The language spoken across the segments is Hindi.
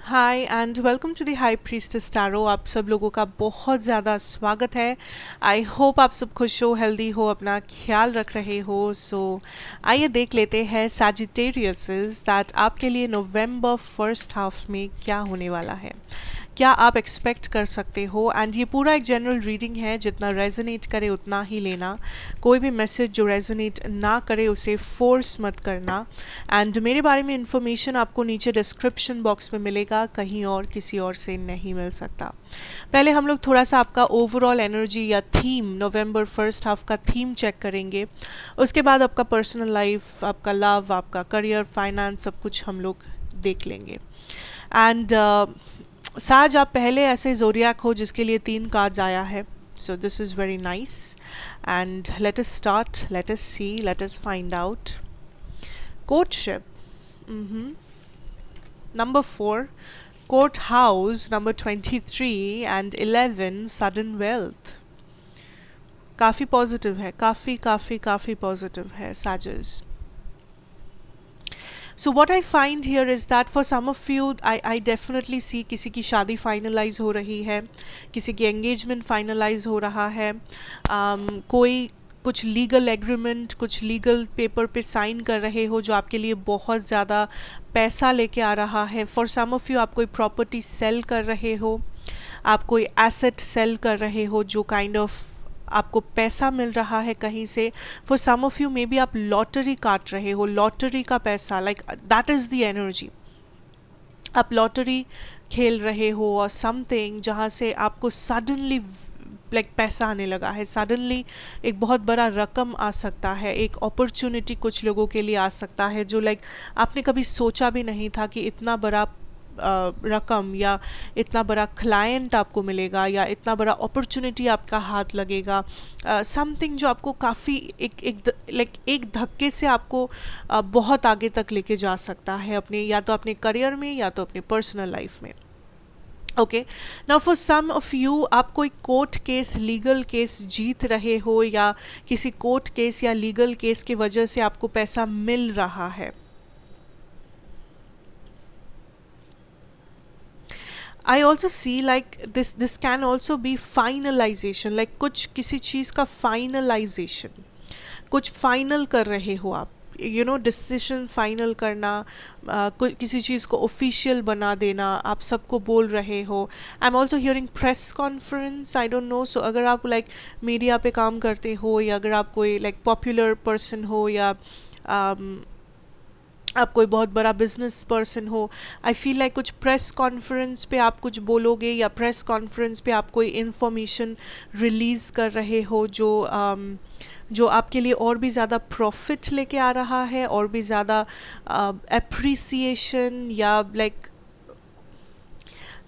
Hi and welcome to the High Priestess tarot. आप सब लोगों का बहुत ज़्यादा स्वागत है। आई होप आप सब खुश हो, हेल्दी हो, अपना ख्याल रख रहे हो। आइए देख लेते हैं सैजिटेरियस दैट आपके लिए नवंबर फर्स्ट हाफ में क्या होने वाला है, क्या आप एक्सपेक्ट कर सकते हो। एंड ये पूरा एक जनरल रीडिंग है, जितना रेजोनेट करे उतना ही लेना। कोई भी मैसेज जो रेजोनेट ना करे उसे फोर्स मत करना। एंड मेरे बारे में इंफॉर्मेशन आपको नीचे डिस्क्रिप्शन बॉक्स में मिलेगा, कहीं और किसी और से नहीं मिल सकता। पहले हम लोग थोड़ा सा आपका ओवरऑल एनर्जी या थीम, नवंबर फर्स्ट हाफ का थीम चेक करेंगे। उसके बाद आपका पर्सनल लाइफ, आपका लव, आपका करियर, फाइनेंस, सब कुछ हम लोग देख लेंगे। एंड साज, आप पहले ऐसे जोरियाक हो जिसके लिए 3 कार्ड्स आया है। So this is very nice and let us start, let us see, let us find out. Courtship, number 4 courthouse, number 23 and 11 sudden wealth। काफ़ी पॉजिटिव है, काफ़ी काफ़ी काफ़ी पॉजिटिव है साजस। So what I find here is that for some of you, I definitely see किसी की शादी फाइनलाइज हो रही है, किसी की एंगेजमेंट फाइनलाइज हो रहा है, कोई कुछ लीगल एग्रीमेंट, कुछ लीगल पेपर पे साइन कर रहे हो जो आपके लिए बहुत ज़्यादा पैसा लेके आ रहा है। फॉर सम ऑफ़ यू, आप कोई प्रॉपर्टी सेल कर रहे हो, आप कोई एसेट सेल कर रहे हो जो काइंड ऑफ आपको पैसा मिल रहा है कहीं से। For some of you maybe आप लॉटरी काट रहे हो, लॉटरी का पैसा, like that is the energy. आप लॉटरी खेल रहे हो और समथिंग जहाँ से आपको सडनली लाइक पैसा आने लगा है, सडनली एक बहुत बड़ा रकम आ सकता है, एक अपॉर्चुनिटी कुछ लोगों के लिए आ सकता है जो लाइक आपने कभी सोचा भी नहीं था कि इतना बड़ा रकम या इतना बड़ा क्लाइंट आपको मिलेगा या इतना बड़ा अपॉर्चुनिटी आपका हाथ लगेगा। समथिंग जो आपको काफ़ी एक धक्के से आपको बहुत आगे तक लेके जा सकता है, अपने या तो अपने करियर में या तो अपने पर्सनल लाइफ में। Okay, now for some of you, आप कोई कोर्ट केस, लीगल केस जीत रहे हो या किसी कोर्ट केस या लीगल केस की वजह से आपको पैसा मिल रहा है। I also see like this can also be finalization, like कुछ किसी चीज़ का finalization, कुछ फाइनल कर रहे हो आप, यू नो, डिसीजन फाइनल करना, किसी चीज़ को ऑफिशियल बना देना, आप सबको बोल रहे हो। I am also hearing press conference, I don't know. So अगर आप लाइक मीडिया पे काम करते हो या अगर आप कोई लाइक पॉपुलर पर्सन हो या आप कोई बहुत बड़ा बिजनेस पर्सन हो, आई फील लाइक कुछ प्रेस कॉन्फ्रेंस पे आप कुछ बोलोगे या प्रेस कॉन्फ्रेंस पे आप कोई इंफॉर्मेशन रिलीज़ कर रहे हो जो आपके लिए और भी ज़्यादा प्रॉफिट लेके आ रहा है, और भी ज़्यादा एप्रिसिएशन या लाइक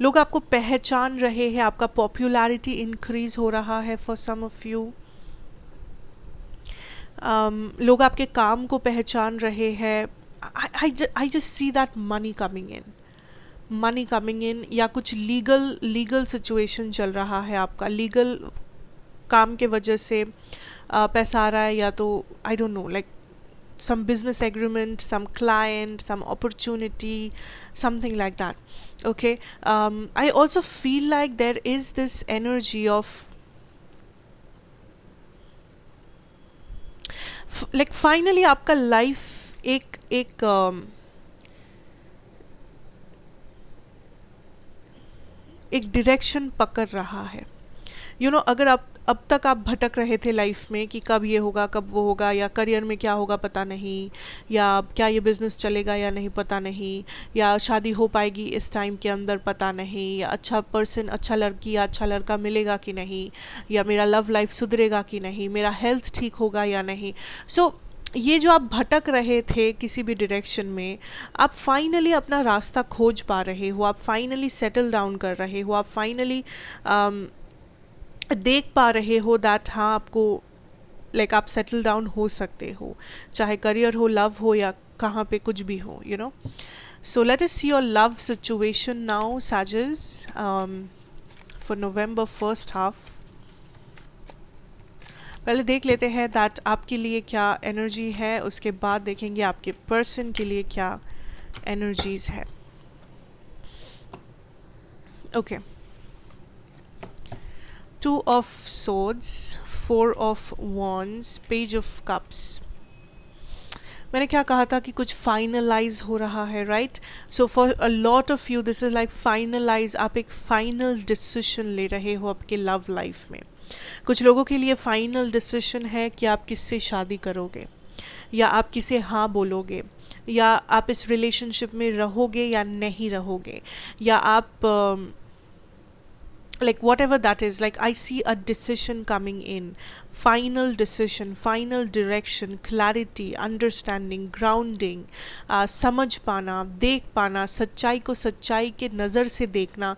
लोग आपको पहचान रहे हैं, आपका पॉपुलैरिटी इंक्रीज़ हो रहा है। फॉर सम ऑफ यू, लोग आपके काम को पहचान रहे हैं। I just see that money coming in, या कुछ लीगल सिचुएशन चल रहा है, आपका लीगल काम के वजह से पैसा आ रहा है, या तो आई don't no, like some business agreement, some client, some opportunity, something like that. Okay, I also feel like there is this energy of like finally आपका लाइफ एक एक डायरेक्शन पकड़ रहा है। यू नो, अगर आप अब तक आप भटक रहे थे लाइफ में कि कब ये होगा, कब वो होगा, या करियर में क्या होगा पता नहीं, या क्या ये बिज़नेस चलेगा या नहीं पता नहीं, या शादी हो पाएगी इस टाइम के अंदर पता नहीं, या अच्छा पर्सन, अच्छा लड़की या अच्छा लड़का मिलेगा कि नहीं, या मेरा लव लाइफ सुधरेगा कि नहीं, मेरा हेल्थ ठीक होगा या नहीं। सो ये जो आप भटक रहे थे किसी भी डायरेक्शन में, आप फाइनली अपना रास्ता खोज पा रहे हो, आप फाइनली सेटल डाउन कर रहे हो, आप फाइनली देख पा रहे हो दैट हाँ, आपको लाइक आप सेटल डाउन हो सकते हो, चाहे करियर हो, लव हो, या कहाँ पे कुछ भी हो, you know. So let us see your love situation now साजस फॉर नवंबर फर्स्ट हाफ। पहले देख लेते हैं दैट आपके लिए क्या एनर्जी है, उसके बाद देखेंगे आपके पर्सन के लिए क्या एनर्जीज है। Okay, 2 of swords, 4 of wands, page of cups. मैंने क्या कहा था कि कुछ फाइनलाइज हो रहा है, right? So for a lot of you this is like finalize, आप एक फाइनल डिसीजन ले रहे हो आपके लव लाइफ में. कुछ लोगों के लिए फाइनल डिसीजन है कि आप किससे शादी करोगे, या आप किसे हाँ बोलोगे, या आप इस रिलेशनशिप में रहोगे या नहीं रहोगे, या आप like whatever that is. Like I see a decision coming in, final decision, final direction, clarity, understanding, grounding, समझ पाना, देख पाना, सच्चाई को सच्चाई के नज़र से देखना.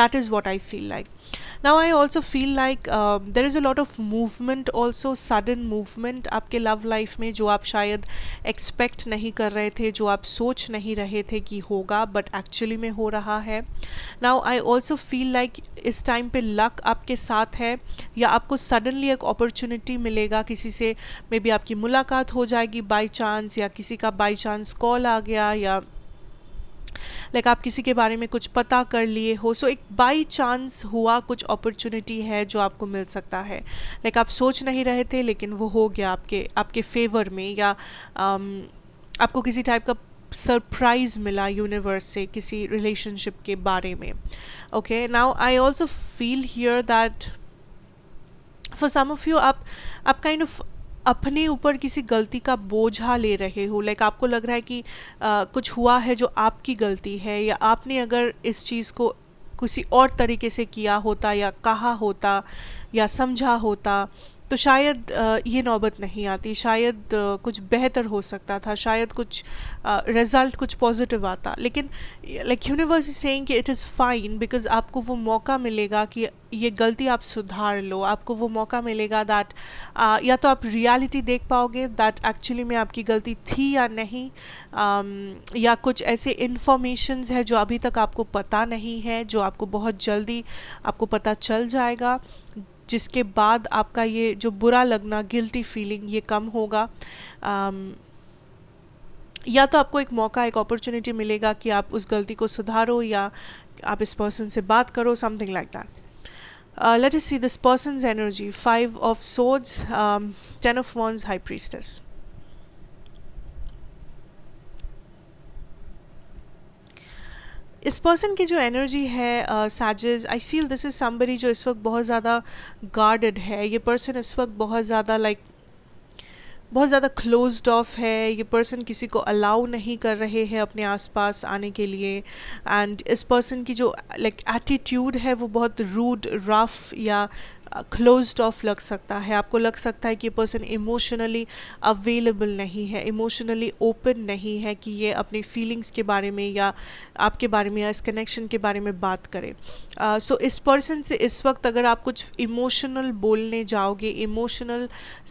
That is what I feel like. Now I also feel like there is a lot of movement also, sudden movement आपके love life में, जो आप शायद expect नहीं कर रहे थे, जो आप सोच नहीं रहे थे कि होगा, but actually में हो रहा है. Now I also feel like इस टाइम पे लक आपके साथ है, या आपको सडनली एक अपॉर्चुनिटी मिलेगा, किसी से मे बी आपकी मुलाकात हो जाएगी बाय चांस, या किसी का बाय चांस कॉल आ गया, या लाइक आप किसी के बारे में कुछ पता कर लिए हो. सो एक बाई चांस हुआ कुछ अपॉर्चुनिटी है जो आपको मिल सकता है. लाइक आप सोच नहीं रहे थे लेकिन वो हो गया आपके फेवर में, या आपको किसी टाइप का सरप्राइज मिला यूनिवर्स से किसी रिलेशनशिप के बारे में. Okay, now I also feel here that for some of you आप काइंड ऑफ अपने ऊपर किसी गलती का बोझा ले रहे हो. लाइक आपको लग रहा है कि कुछ हुआ है जो आपकी गलती है, या आपने अगर इस चीज़ को किसी और तरीके से किया होता, या कहा होता, या समझा होता, तो शायद ये नौबत नहीं आती, शायद कुछ बेहतर हो सकता था, शायद कुछ रिज़ल्ट कुछ पॉजिटिव आता. लेकिन लाइक यूनिवर्स इज सेइंग कि इट इज़ फाइन, बिकॉज आपको वो मौका मिलेगा कि ये गलती आप सुधार लो. आपको वो मौका मिलेगा दैट या तो आप रियलिटी देख पाओगे दैट एक्चुअली में आपकी गलती थी या नहीं, या कुछ ऐसे इन्फॉर्मेशंस है जो अभी तक आपको पता नहीं है, जो आपको बहुत जल्दी आपको पता चल जाएगा, जिसके बाद आपका ये जो बुरा लगना, गिल्टी फीलिंग, ये कम होगा. या तो आपको एक मौका, एक अपॉर्चुनिटी मिलेगा कि आप उस गलती को सुधारो, या आप इस पर्सन से बात करो, something like that. Let us see this person's energy. 5 of swords, 10 of wands, high priestess. इस पर्सन की जो एनर्जी है साजिस, I feel this is somebody जो इस वक्त बहुत ज़्यादा गार्डेड है. ये पर्सन इस वक्त बहुत ज़्यादा क्लोज्ड ऑफ है. ये पर्सन किसी को अलाउ नहीं कर रहे हैं अपने आसपास आने के लिए. एंड इस पर्सन की जो लाइक एटीट्यूड है वो बहुत रूड, रफ, या क्लोज्ड ऑफ लग सकता है. आपको लग सकता है कि ये पर्सन इमोशनली अवेलेबल नहीं है, इमोशनली ओपन नहीं है कि ये अपनी फीलिंग्स के बारे में, या आपके बारे में, या इस कनेक्शन के बारे में बात करे. सो इस पर्सन से इस वक्त अगर आप कुछ इमोशनल बोलने जाओगे, इमोशनल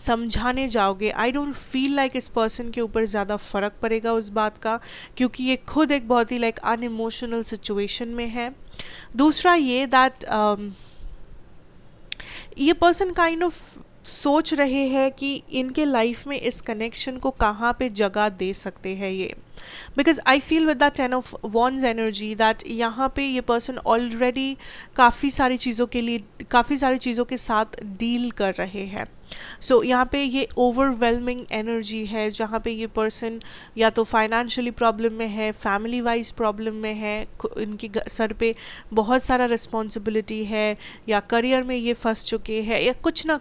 समझाने जाओगे, आई डोंट फील लाइक इस पर्सन के ऊपर ज़्यादा फ़र्क पड़ेगा उस बात का, क्योंकि ये खुद एक बहुत ही लाइक अनइमोशनल सिचुएशन में है. दूसरा ये दैट ये पर्सन काइंड ऑफ सोच रहे हैं कि इनके लाइफ में इस कनेक्शन को कहाँ पे जगह दे सकते हैं ये. Because I feel with the 10 of wands energy that यहाँ पे ये पर्सन ऑलरेडी काफ़ी सारी चीज़ों के साथ डील कर रहे हैं. सो यहाँ पे ये ओवरवेलमिंग एनर्जी है, जहाँ पे ये पर्सन या तो फाइनेंशियली प्रॉब्लम में है, फैमिली वाइज प्रॉब्लम में है, इनके सर पे बहुत सारा रिस्पॉन्सिबिलिटी है, या करियर में ये फंस चुके हैं, या कुछ ना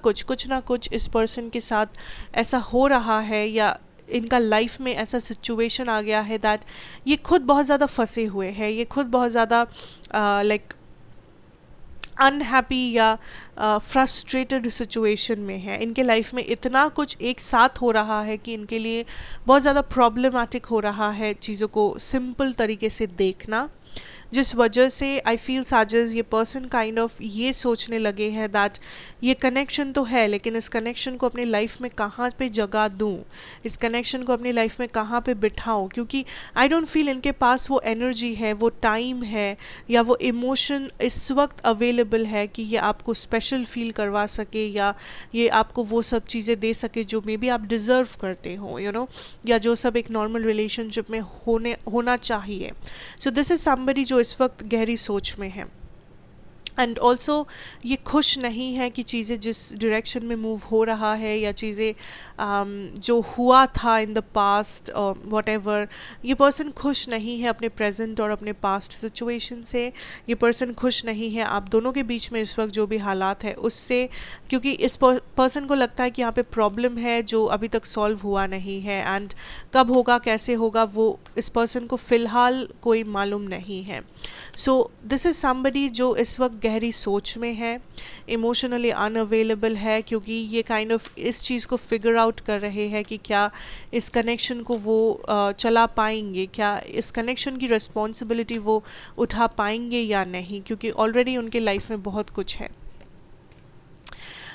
कुछ इस पर्सन के साथ ऐसा हो रहा है, या इनका लाइफ में ऐसा सिचुएशन आ गया है दैट ये खुद बहुत ज़्यादा फंसे हुए हैं, ये खुद बहुत ज़्यादा लाइक अनहैप्पी या फ्रस्ट्रेटेड सिचुएशन में है. इनके लाइफ में इतना कुछ एक साथ हो रहा है कि इनके लिए बहुत ज़्यादा प्रॉब्लमेटिक हो रहा है चीज़ों को सिंपल तरीके से देखना, जिस वजह से आई फील साजिस ये पर्सन काइंड ऑफ ये सोचने लगे हैं दैट ये कनेक्शन तो है, लेकिन इस कनेक्शन को अपनी लाइफ में कहाँ पे जगह दूँ, इस कनेक्शन को अपनी लाइफ में कहाँ पे बिठाऊँ, क्योंकि आई डोंट फील इनके पास वो एनर्जी है, वो टाइम है, या वो इमोशन इस वक्त अवेलेबल है कि ये आपको स्पेशल फील करवा सके, या ये आपको वो सब चीज़ें दे सके जो मे बी आप डिज़र्व करते हो, यू नो, या जो सब एक नॉर्मल रिलेशनशिप में होना चाहिए. सो दिस इज़ समबडी जो इस वक्त गहरी सोच में है. एंड ऑल्सो ये खुश नहीं है कि चीज़ें जिस डायरेक्शन में मूव हो रहा है या चीज़ें जो हुआ था in the past what ever, ये पर्सन खुश नहीं है अपने प्रेजेंट और अपने पास्ट सिचुएशन से। ये पर्सन खुश नहीं है आप दोनों के बीच में इस वक्त जो भी हालात है उससे, क्योंकि इस पर्सन को लगता है कि यहाँ पे प्रॉब्लम है जो अभी तक सॉल्व हुआ नहीं है, एंड कब होगा कैसे होगा वो इस पर्सन को फ़िलहाल कोई मालूम नहीं है। सो दिस इज़ समबडी जो इस वक्त गहरी सोच में है, इमोशनली अनअवेलेबल है, क्योंकि ये काइंड ऑफ इस चीज़ को फिगर आउट कर रहे हैं कि क्या इस कनेक्शन को वो चला पाएंगे, क्या इस कनेक्शन की रिस्पॉन्सिबिलिटी वो उठा पाएंगे या नहीं, क्योंकि ऑलरेडी उनके लाइफ में बहुत कुछ है।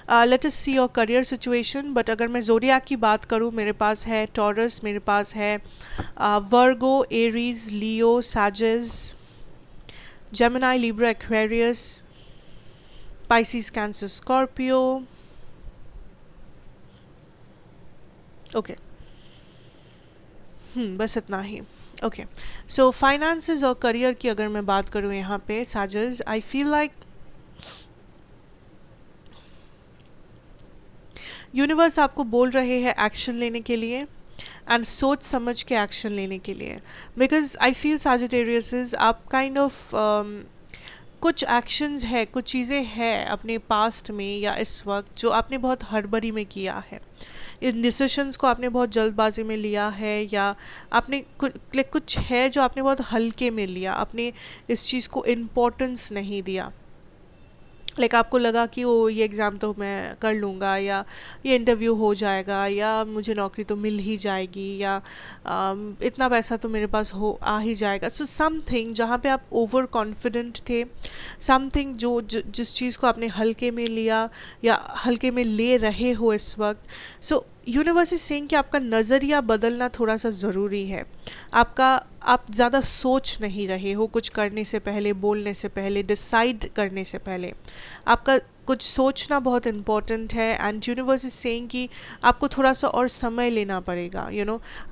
Late us see your career situation. But अगर मैं ज़ोडिएक की बात करूँ, मेरे पास है टॉरस, मेरे पास है वर्गो, एरीज, लियो, सैजिस, Gemini, Libra, Aquarius, Pisces, Cancer, Scorpio. Okay, बस इतना ही। ओके, सो फाइनेंसेस और करियर की अगर मैं बात करूँ यहाँ पे साजिस, आई फील लाइक यूनिवर्स आपको बोल रहे हैं एक्शन लेने के लिए एंड सोच समझ के एक्शन लेने के लिए, बिकॉज आई फील सैजिटेरियस आप काइंड ऑफ कुछ एक्शंस है, कुछ चीज़ें हैं अपने पास्ट में या इस वक्त जो आपने बहुत हड़बड़ी में किया है, इन डिसीशंस को आपने बहुत जल्दबाजी में लिया है, या आपने कुछ है जो आपने बहुत हल्के में लिया, आपने इस चीज़ को इम्पोर्टेंस नहीं दिया। आपको लगा कि वो ये एग्ज़ाम तो मैं कर लूँगा, या ये इंटरव्यू हो जाएगा, या मुझे नौकरी तो मिल ही जाएगी, या इतना पैसा तो मेरे पास हो आ ही जाएगा। सो समथिंग जहाँ पे आप ओवर कॉन्फिडेंट थे, समथिंग जिस चीज़ को आपने हल्के में लिया या हल्के में ले रहे हो इस वक्त। सो यूनिवर्स इज सेइंग कि आपका नज़रिया बदलना थोड़ा सा ज़रूरी है। आप ज़्यादा सोच नहीं रहे हो कुछ करने से पहले, बोलने से पहले, डिसाइड करने से पहले। आपका कुछ सोचना बहुत इम्पॉर्टेंट है, एंड यूनिवर्स इज सेइंग कि आपको थोड़ा सा और समय लेना पड़ेगा।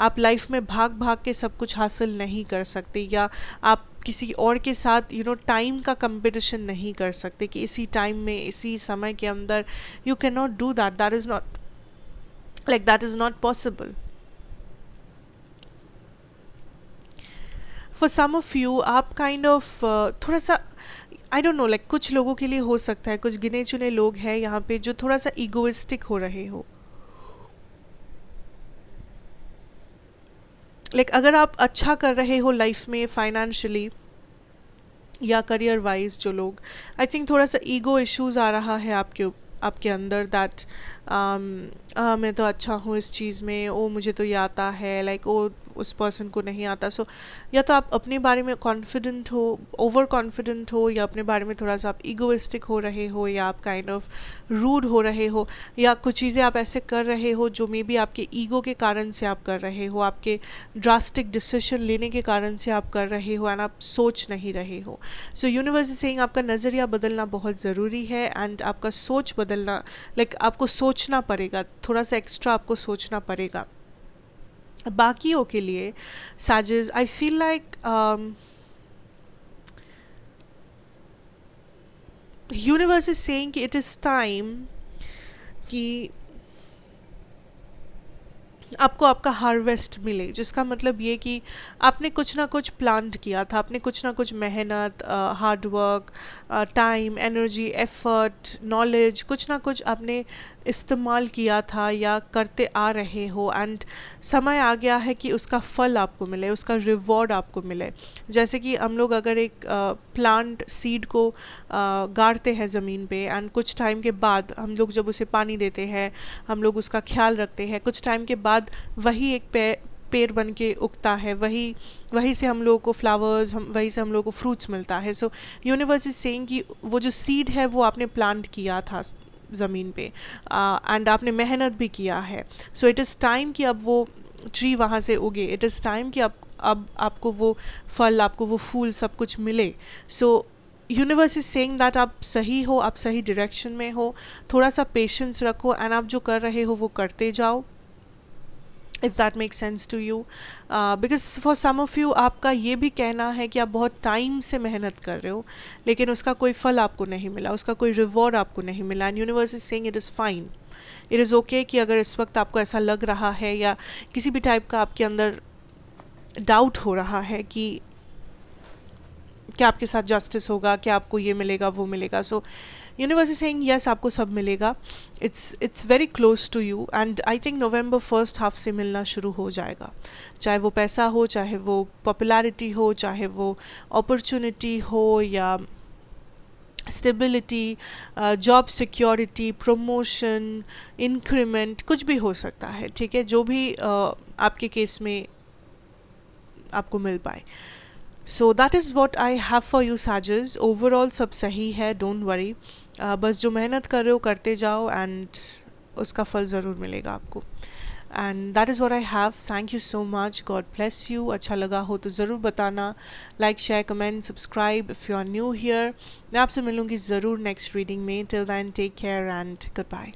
आप लाइफ में भाग भाग के सब कुछ हासिल नहीं कर सकते, या आप किसी और के साथ टाइम का कंपटीशन नहीं कर सकते कि इसी टाइम में, इसी समय के अंदर you can not do that, that is not possible. For some of you आप काइंड ऑफ थोड़ा सा, आई डोंट नो, कुछ लोगों के लिए हो सकता है, कुछ गिने चुने लोग हैं यहाँ पे जो थोड़ा सा ईगोइस्टिक हो रहे हो। अगर आप अच्छा कर रहे हो लाइफ में फाइनेंशियली या करियर वाइज, जो लोग, आई थिंक थोड़ा सा ईगो इश्यूज आ रहा है आपके अंदर, दैट मैं तो अच्छा हूँ इस चीज़ में, ओ मुझे तो ये आता है, ओ उस पर्सन को नहीं आता। सो या तो आप अपने बारे में कॉन्फिडेंट हो, ओवर कॉन्फिडेंट हो, या अपने बारे में थोड़ा सा आप ईगोइस्टिक हो रहे हो, या आप काइंड ऑफ रूड हो रहे हो, या कुछ चीज़ें आप ऐसे कर रहे हो जो मे बी आपके ईगो के कारण से आप कर रहे हो, आपके ड्रास्टिक डिसीजन लेने के कारण से आप कर रहे हो, एंड आप सोच नहीं रहे हो। सो यूनिवर्स इज सेइंग आपका नज़रिया बदलना बहुत ज़रूरी है, एंड आपका सोच बदलना, आपको सोचना पड़ेगा, थोड़ा सा एक्स्ट्रा आपको सोचना पड़ेगा। बाकियों के लिए साजिस, I feel like universe is saying कि इट इज़ टाइम कि आपको आपका हार्वेस्ट मिले, जिसका मतलब ये कि आपने कुछ ना कुछ प्लांट किया था, आपने कुछ ना कुछ मेहनत, hard work, time, energy, effort, knowledge, कुछ ना कुछ आपने इस्तेमाल किया था या करते आ रहे हो, एंड समय आ गया है कि उसका फल आपको मिले, उसका रिवॉर्ड आपको मिले। जैसे कि हम लोग अगर एक प्लांट सीड को गाड़ते हैं ज़मीन पे, एंड कुछ टाइम के बाद हम लोग जब उसे पानी देते हैं, हम लोग उसका ख्याल रखते हैं, कुछ टाइम के बाद वही एक पेड़ बन के उगता है, वही से हम लोगों को फ्लावर्स, वही से हम लोगों को फ्रूट्स मिलता है। सो यूनिवर्स इज सेइंग कि वो जो सीड है वो आपने प्लांट किया था ज़मीन पे, एंड आपने मेहनत भी किया है। सो इट इज़ टाइम कि अब वो ट्री वहाँ से उगे, इट इज़ टाइम कि अब आपको वो फल, आपको वो फूल, सब कुछ मिले। सो यूनिवर्स इज सेइंग दैट आप सही हो, आप सही डायरेक्शन में हो, थोड़ा सा पेशेंस रखो, एंड आप जो कर रहे हो वो करते जाओ। If that make sense to you, because for some of you आपका ये भी कहना है कि आप बहुत टाइम से मेहनत कर रहे हो लेकिन उसका कोई फल आपको नहीं मिला, उसका कोई रिवॉर्ड आपको नहीं मिला, and universe is saying it is fine, it is okay कि अगर इस वक्त आपको ऐसा लग रहा है या किसी भी टाइप का आपके अंदर डाउट हो रहा है कि क्या आपके साथ जस्टिस होगा, क्या आपको ये मिलेगा वो मिलेगा। So universe is saying yes, आपको सब मिलेगा, it's very close to you, and I think November first half से मिलना शुरू हो जाएगा, चाहे वो पैसा हो, चाहे वो पॉपुलैरिटी हो, चाहे वो अपॉर्चुनिटी हो, या stability, job security, promotion, increment, कुछ भी हो सकता है, ठीक है, जो भी आपके केस में आपको मिल पाए। So that is what I have for you साजिस। ओवरऑल सब सही है, डोंट वरी, बस जो मेहनत कर रहे हो करते जाओ एंड उसका फल ज़रूर मिलेगा आपको। And that is what I have. Thank you so much, God bless you. अच्छा लगा हो तो ज़रूर बताना, like share comment subscribe if you are new here. मैं आपसे मिलूँगी ज़रूर नेक्स्ट रीडिंग में। Till then take care and good bye.